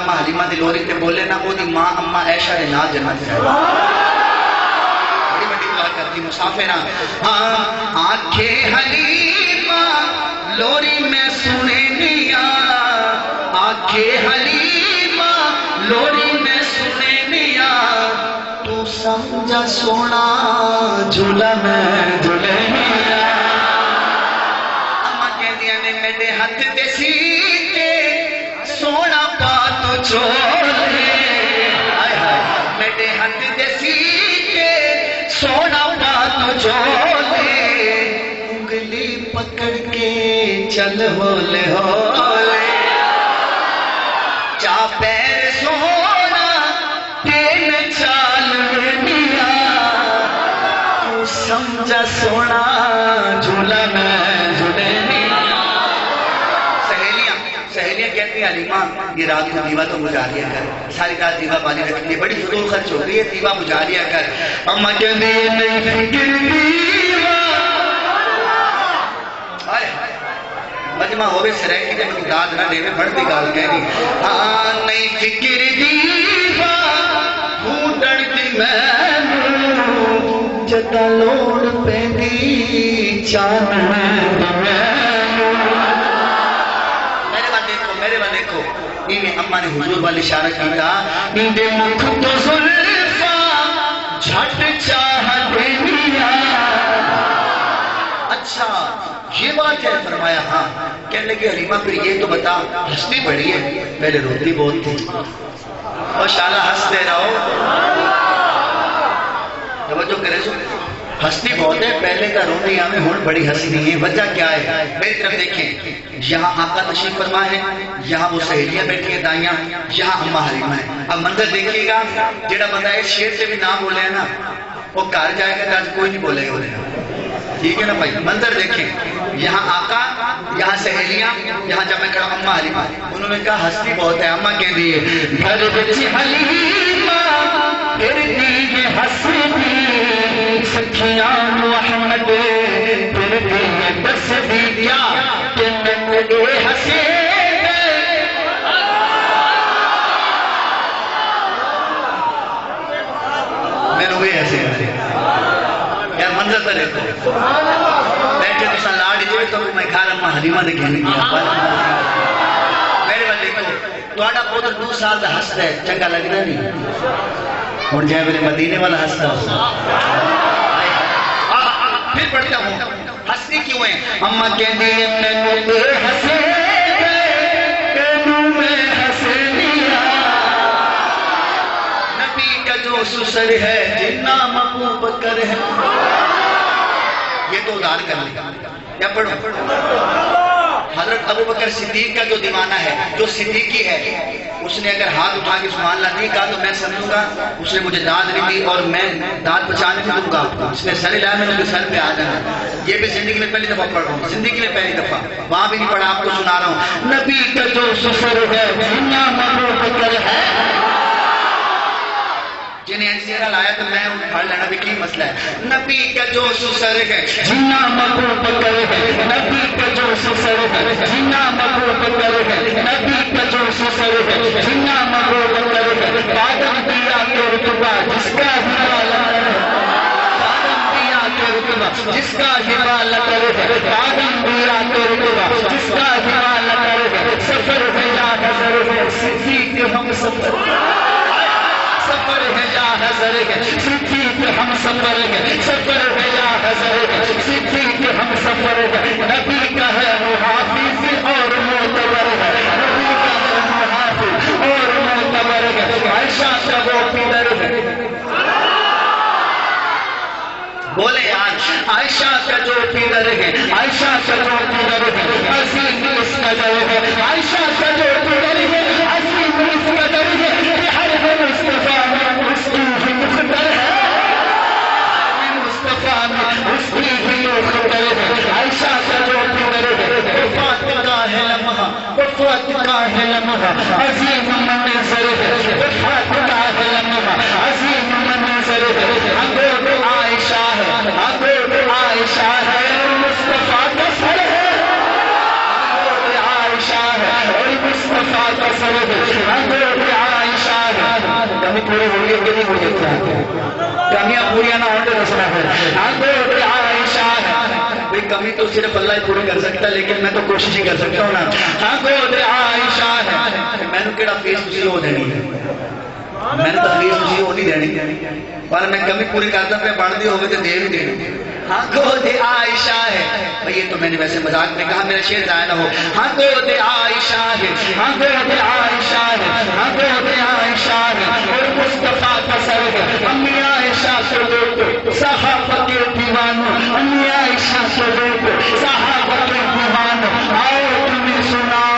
اما حلیمہ دی لوری تے بولے نا او دی ماں اما عائشہ دے نال جنت جائے بڑی بڑی دعا کرتی مسافرہ آنکھیں حلیمہ لوری میں سنے نیا آنکھیں حلیمہ لوری میں سنے نیا تو سمجھا سونا جھولا میں دلہنیا اما کہہ دیا نے میرے ہاتھ دے سیتے سونا پا تو چھوڑے میرے ہاتھ دے سیتے سونا پا تو چھوڑے انگلی پکڑ کے چل ہولے ہولے چا پیر سونا تین چال نیا تو سمجھا سونا جھولا میں جھولے نیا سہیلیاں کہتی ہیں حلیمہ یہ رات کو دیوا تو بجھا لیا کر ساری رات دیوا بالی رکھنی ہے بڑی فضول خرچ ہو گئی ہے دیوا بجھا لیا کر اما کہتی ہیں نہیں فکر دیوا مجمع ہوئے سرائے کی جب داد نہ لے میں بڑھ دی گال کہنی ہاں نہیں فکر دیوا ہوں ڈڑتی میں جتا لوڑ پہ دی چاند میرے بات دیکھو انہیں اماں نے حضور والی اشارہ کیتا نیندے مکھ تو ظلفہ جھٹ چاہ دنیا اچھا یہ بات ہے فرمایا ہاں کہنے لگے حلیمہ پھر یہ تو بتا ہستی بڑی ہے پہلے روتی بہت تھی اور شالا ہستے رہو توجہ کرے سو ہستی بہت ہے پہلے کا رونے ہمیں ہون بڑی ہستی ہے وجہ کیا ہے میری طرف دیکھیں یہاں آقا تشریف فرما ہے یہاں وہ سہیلیاں بیٹھی ہیں دائیاں یہاں اما حلیمہ ہے اب منظر دیکھیے گا جیڑا بندہ ہے شیر سے بھی نام بولے ہیں نا وہ کار جائے گا آج کوئی نہیں بولے گا ٹھیک ہے نا بھائی منظر دیکھیں یہاں آقا یہاں سہیلیاں یہاں جب میں کہا اما حلیمہ انہوں نے کہا ہستی بہت ہے اما کہہ دیئے گھر بچی حلیمہ پھر دیئے ہستی سکھیاں محمد پھر دیئے بس دیا کہ میں نے ہسے میں نے ہوئے ہسے یار منظر تا دیکھو بیٹھے تو سا لاڑی جو تو میں کھا اما حلیمہ دے کہنے کیا میرے بات دیکھو تو آڑا پودر 2 سال دا ہستا ہے چنگا لگنا نہیں اور جائے میرے مدینے والا ہستا ہو پھر پڑھتا ہوں ہستی کیوں ہیں اما کہہ دیئے میں نے ہسے کہنوں میں ہسے لیا نبی کا جو سسر ہے جنہ محبوب کر ہے یہ تو ادھار کر لے یا پڑھو حضرت ابو بکر صدیق کا جو دیوانہ ہے جو صدیقی ہے اس نے اگر ہاتھ اٹھا کے سبحان اللہ نہیں کہا تو میں سمجھوں گا اس نے مجھے داد نہیں دی اور میں داد بچانے میں دوں گا اس نے سر لایا میں نے سر پہ آ جانا یہ بھی زندگی میں پہلی دفعہ پڑھ رہا ہوں زندگی میں پہلی دفعہ وہاں بھی نہیں پڑھا آپ کو سنا رہا ہوں نبی کا جو سسر ہے جنہ محبوب کر ہے جنہیں انسیرہ لایا تو میں پڑھ لینا بھی کی مسئلہ ہے نبی کا جو سسر ہے جنہ محبوب کر ہے نبی کا جو سسر ہے جنہ محبوب کر ہے نبی کا جو سسر ہے جنہ محبوب کر ہے آدم دیا کے رتبہ جس کا حوالہ کرے آدم دیا کے رتبہ جس کا حوالہ کرے آدم دیا کے رتبہ جس کا حوالہ کرے سفر ہے یا نظر ہے صدیق ہم سفر سفر ہے یا حضر ہے صدیق ہم سفر ہے سفر ہے یا حضر ہے صدیق ہم سفر ہے نبی کا ہے محافظ اور معتبر ہے نبی کا ہے محافظ اور معتبر ہے عائشہ کا وہ پدر ہے بولے آج عائشہ کا جو پدر ہے عائشہ کا جو پدر ہے عظیم اس قدر ہے عائشہ کا جو پدر ہے عظیم اس قدر ہے ہر مصطفیٰ میں اس کی بھی مخبر ہے مصطفیٰ میں اس کی بھی مخبر کمی پوری ہوئی ہے کہ نہیں ہوئی ہے؟ کمیاں پوریاں نہ ہونے رسنا ہے. گود عائشہ ہے. بھئی کمی تو صرف اللہ ہی پوری کر سکتا ہے، لیکن میں تو کوشش ہی کر سکتا ہوں نا. گود عائشہ ہے. میں نے کیڑا فیس تسی ہو دینی ہے، میں نے تفریح تسی ہو نہیں دینی، پر میں کمی پوری کرتا پہ بڑھ دی ہوگی تو دے بھی دینی. گود عائشہ ہے. یہ تو میں نے ویسے مذاق میں کہا، میرا شعر ضائع نہ ہو. گود عائشہ ہے. گود عائشہ ہے. گود عائشہ ہے. اور مصطفیٰ کا سر ہے. امی عائشہ سے لوگ صحابہ کے دیوانوں، امی عائشہ سے لوگ صحابہ کے دیوانوں، آؤ تمہیں سناؤ،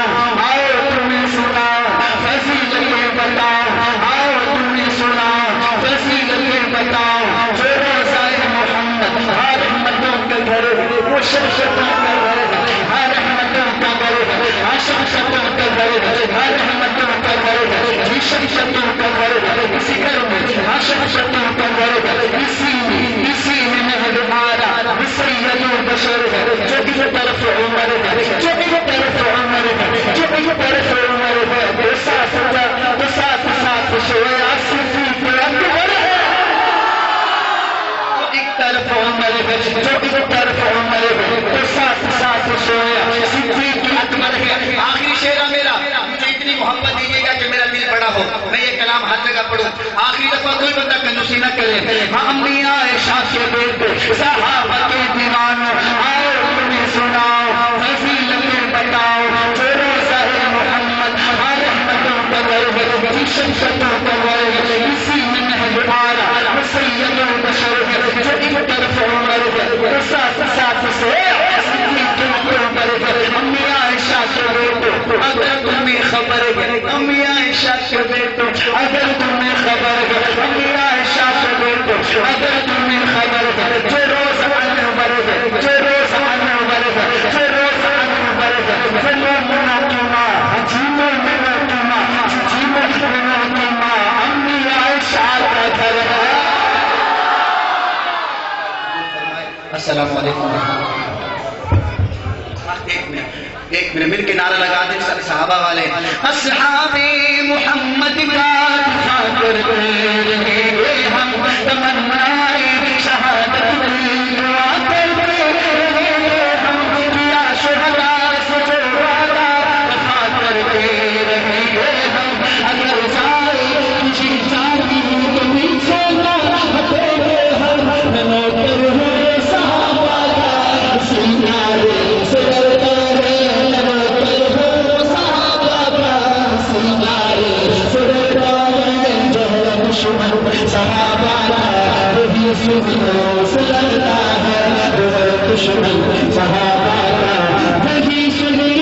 آؤ تمہیں سناؤ فضیلتیں بتاؤ، آؤ تمہیں سناؤ فضیلتیں بتاؤ. جو روزہ محمد ہر رحمتوں کا گھر ہے، وہ شمشتوں کا گھر ہے، ہر رحمتوں کا گھر ہے، ہر شمشتوں کا گھر ہے، ہر رحمتوں کا گھر ہے، ہر شمشتوں کا گھر ہے. اسی گھر میں ہر شمشتوں کا گھر ہے. اسی میں مہد آرا سید البشر ہے. جو بھی طرف عمر ہے، جو بھی طرف عمر ہے، جو بھی طرف عمر ہے، وہ ساتھ ساتھ سویا صدیق اکبر ہے. ایک طرف عمر ہے، جو بھی طرف عمر ہے، وہ ساتھ سویا صدیق اکبر ہے. آخری شعر میرا، مجھے اتنی محبت دیجیے گا کہ میرا دل بڑا ہو، میں یہ کلام ہر جگہ پڑھوں. آخری دفعہ کوئی بندہ کنجوسی نہ کرے. امی عائشہ کے بیٹے صحابہ کے دیوانوں، آؤ تمہیں سناؤ فضیلتیں بتاؤ. جو روزہ محمد ہر رحمتوں کا گھر ہے، شمشتوں کا گھر ہے، اسی میں مہد آرا سید البشر ہے. جو ایک طرف عمر ہے، وہ ساتھ سے صدیق اکبر ہے. امی عائشہ کے بیٹے اگر تمہیں خبر ہے، امی عائشہ کے بیٹے اگر تمہیں خبر ہے، امی عائشہ کے بیٹے اگر تمہیں خبر ہے، جو روز انور ہے، جو روز انور ہے، جو روز انور ہے، فلو مناکمہ جیمو مناکمہ جیمو مناکمہ امی عائشہ کا گھر ہے. السلام علیکم. ایک منٹ مل کے نعرہ لگا دیں سب صحابہ والے. اصحاب محمد کا دفاع کرتے رہے ہم، تمنائے شہادت کی دعا کرتے رہے ہم. کیا شہداء سے جو وعدہ وفا کرتے رہے ہم. اگر جائے تجھے جانی تو پیچھے نہ ہٹے ہم. نوکر ہوئے صحابہ کا سینارے سے ڈرتا ہے، نوکر ہو صحابہ کا سینارے سے ڈرتا ہے. جو ہے دشمن صحابہ کا وہی سنوں سے ڈرتا ہے، جو ہے دشمن صحابہ کا وہی سنوں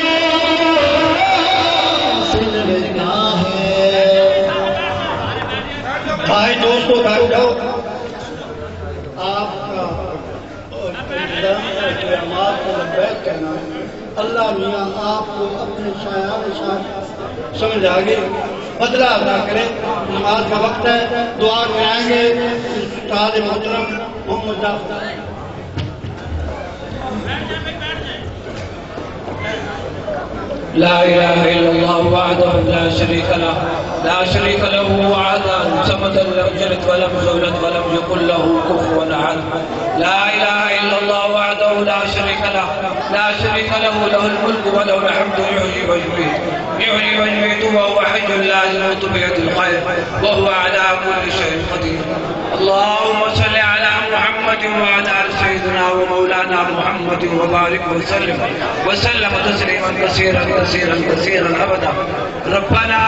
سے ڈرتا ہے. بھائی دوستو بیٹھ جاؤ. آپ کا اقدامات کو لبیک کہنا ہے. اللہ میاں آپ کو اپنے سایہ ساتھ سمجھ آگے بدلہ ادا کرے. نماز کا وقت ہے، دعا میں آئیں گے. استاد محترم محمد جعفر. لا إله إلا الله وحده لا شريك له، لا شريك له وحده صمدا لم يلد ولم يولد ولم يكن له كفوا أحد. لا إله إلا الله وحده لا شريك له، لا شريك له، له الملك وله الحمد يحيي ويميت، يحيي ويميت وهو حي لا يموت بيده الخير وهو على كل شيء قدير. اللهم صل على محمد وعلى آل سيدنا ومولانا محمد وبارك وسلم تسليما كثيرا كثيرا كثيرا أبدا. ربنا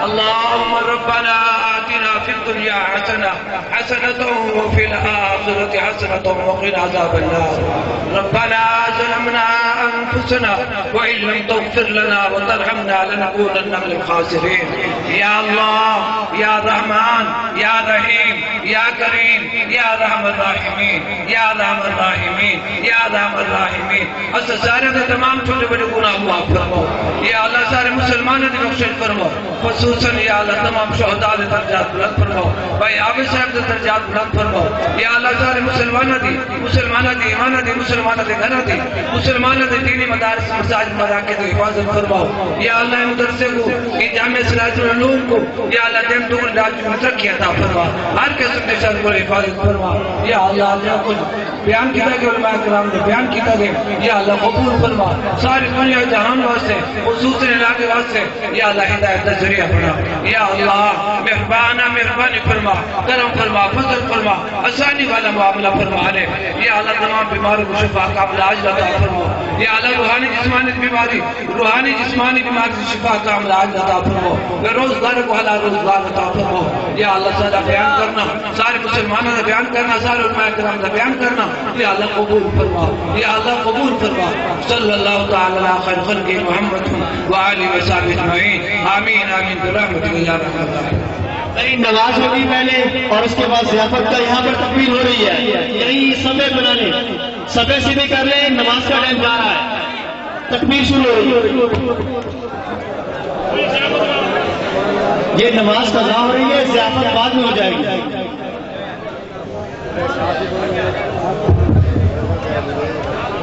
اللهم ربنا آتنا في الدنيا حسنة وفي الآخرة حسنة وقنا عذاب النار. ربنا ظلمنا أنفسنا وإن لم تغفر لنا وترحمنا لنكونن من الخاسرين. يا الله يا رحمن يا رحيم یا کریم یا ارحم الراحمین یا ارحم الراحمین یا ارحم الراحمین اس سارے دے تمام چھوٹے بڑے گناہ معاف فرماؤ یا اللہ سارے مسلمانوں دی بخشش فرماؤ خصوصاً یا اللہ تمام شہداء دے درجات بلند فرماؤ بھائی عابد صاحب دے درجات بلند فرماؤ یا اللہ سارے مسلمانوں دی ایمان دی مسلمانوں دے گھر دی مسلمانوں دے دینی مدارس مساجد مراکز کی حفاظت فرماؤ یا اللہ مدرسے کو یہ جامع صلاح العلوم کو یا اللہ دین دور راج میں ترقی عطا فرما ہر قسم کے شر کو حفاظت فرما یا اللہ جو کچھ بیان کیا کہ علماء کرام نے بیان کیا کہ یا اللہ قبول فرما ساری دنیا جہان واسطے خصوصاً علاقے واسطے یا اللہ ہدایت کا ذریعہ بنا یا اللہ مہربانی فرما کرم فرما فضل فرما آسانی والا معاملہ فرما لے یا اللہ تمام بیماروں کو شفا کا علاج عطا فرما یا اللہ روحانی جسمانی بیماری روحانی جسمانی بیماری سے شفا کا علاج عطا فرما بے روزگار کو حلال روزگار عطا فرما یا اللہ سارا بیان کرنا سارے مسلمانوں کا بیان کرنا سارے علماء کرام کا بیان کرنا یا اللہ قبول فرما یا اللہ قبول فرما صلی اللہ تعالی علی خیر خلق محمد وآلہ وصحبہ اجمعین آمین آمین برحمتک یا ارحم الراحمین نماز ہوگی پہلے اور اس کے بعد ضیافت کا یہاں پر تکمیل ہو رہی ہے یہی سبے بنا لیں سبے سیدھے کر لیں نماز کا ٹائم جا رہا ہے تکمیل شروع ہو رہی ہے یہ نماز قضا ہو رہی ہے ضیافت بعد میں ہو جائے گی